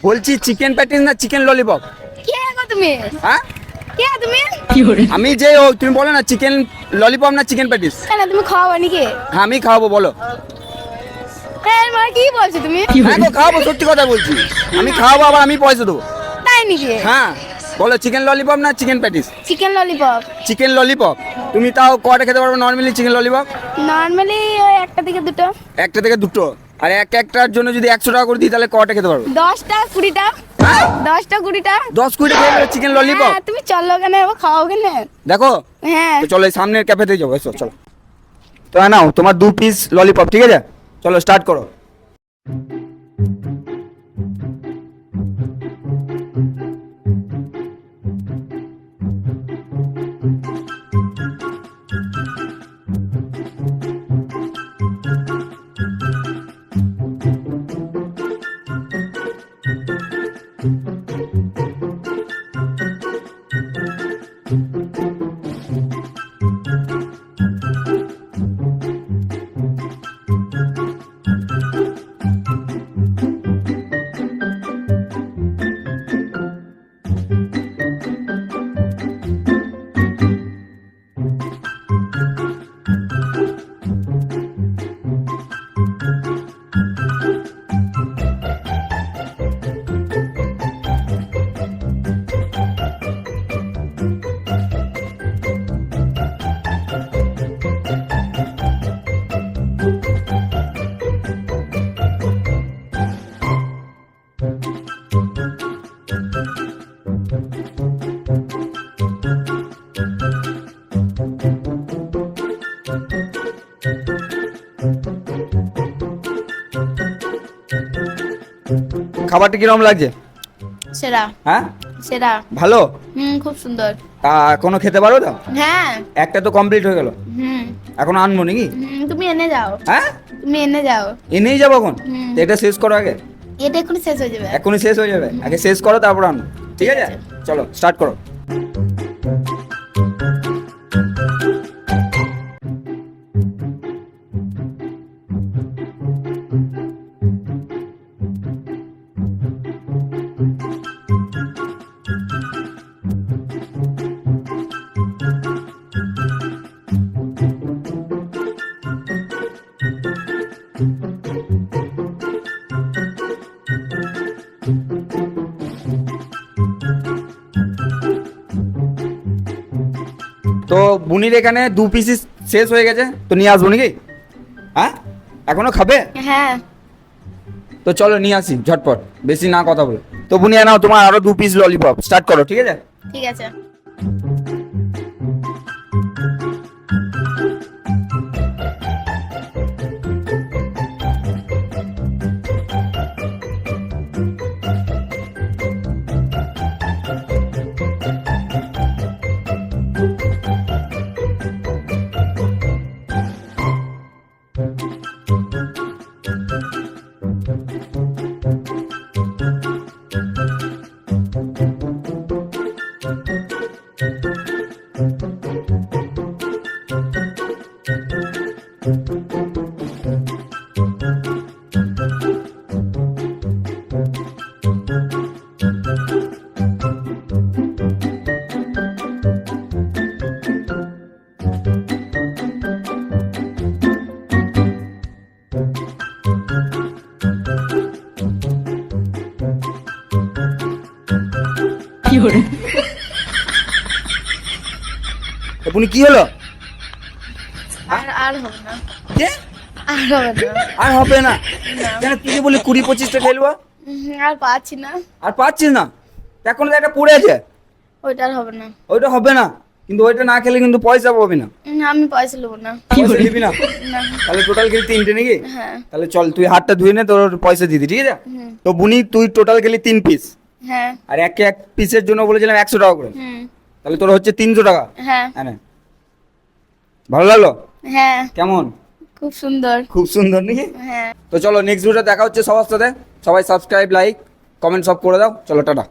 বলছি chicken patties না chicken lollipop? কে গো তুমি? হ্যাঁ কে তুমি? আমি যে তুমি বলো না চিকেন ললিপপ না চিকেন প্যাটিস? কেন তুমি খাওয়াবো নাকি? হ্যাঁ আমি খাওয়াবো, বলো। হ্যাঁ মানে কি বলছো তুমি? হ্যাঁ গো খাওয়াবো, সত্যি কথা বলছি। আমি খাওয়াবো, আবার আমি পয়সা দেবো। তাই নাকি? হ্যাঁ বলো, চিকেন ললিপপ না chicken patties? Chicken lollipop. Chicken lollipop. তুমি তাও কটা খেতে পারবে নর্মালি চিকেন ললিপপ? নরমালি ওই একটা থেকে দুটো। একটা থেকে দুটো। আর একটার জন্য যদি 100 টাকা করে দিই তাহলে কটা খেতে পারবে? 10টা 20টা। 10টা 20টা। 10-20 খেয়ে নেবে চিকেন ললিপপ? হ্যাঁ তুমি চলো কেন, খাওয়াও কেন? দেখো হ্যাঁ তো চলো এই সামনের ক্যাফেতে যাবো, এসো চলো। তো নাও তোমার 2 পিস ললিপপ, ঠিক আছে? চলো স্টার্ট করো। খাবারটা কিরকম লাগছে? সেরা। হ্যাঁ সেরা। ভালো? খুব সুন্দর। তা এখনো খেতে পারো তো? হ্যাঁ। একটা তো কমপ্লিট হয়ে গেল, এখন আনবো নাকি? তুমি এনে যাও। হ্যাঁ তুমি এনে যাও। এনেই যাবো এখন? তো এটা শেষ করো আগে। এটা এখনই শেষ হয়ে যাবে। এখনই শেষ হয়ে যাবে? আগে শেষ করো তারপর আনো, ঠিক আছে? চলো স্টার্ট করো। তো বুনির এখানে 2 পিস শেষ হয়ে গেছে, তো নিয়ে আসবো নাকি? হ্যাঁ এখনো খাবে? হ্যাঁ তো চলো নিয়ে আসি ঝটপট, বেশি না কথা বলে। তো বুনিয়া নাও তোমার আরো 2 পিস ললিপপ, স্টার্ট করো, ঠিক আছে? ঠিক আছে। বুনি কি হলো? আর আর হবে না। কে? আর হবে না। আর হবে না? কেন তুই বলি 20-25টা খেলবো? আর পাচ্ছি না। আর পাচ্ছিস না? এখন তো একটা পড়ে আছে, ওইটা আর হবে না। ওইটা হবে না, কিন্তু ওইটা না খেলে কিন্তু পয়সা পাবি না। আমি পয়সা নেবো না। পয়সা দিবি না? না। তাহলে টোটাল খেলি 3টে নাকি? হ্যাঁ। তাহলে চল তুই হাতটা ধুয়ে নে, তোর পয়সা দিয়ে দি, ঠিক আছে? তো বুনি তুই টোটাল খেলি 3 পিস, হ্যাঁ। আর এক পিসের জন্য বলেছিলাম 100 টাকা করে, তাহলে তোর হচ্ছে 300 টাকা। হ্যাঁ। হ্যাঁ ভালো লাগলো? হ্যাঁ কেমন? খুব সুন্দর। খুব সুন্দর নাকি? হ্যাঁ। তো চলো নেক্সট ভিডিও দেখা হচ্ছে সবার সাথে। সবাই সাবস্ক্রাইব, লাইক, কমেন্ট সব করে দাও। চলো টাটা।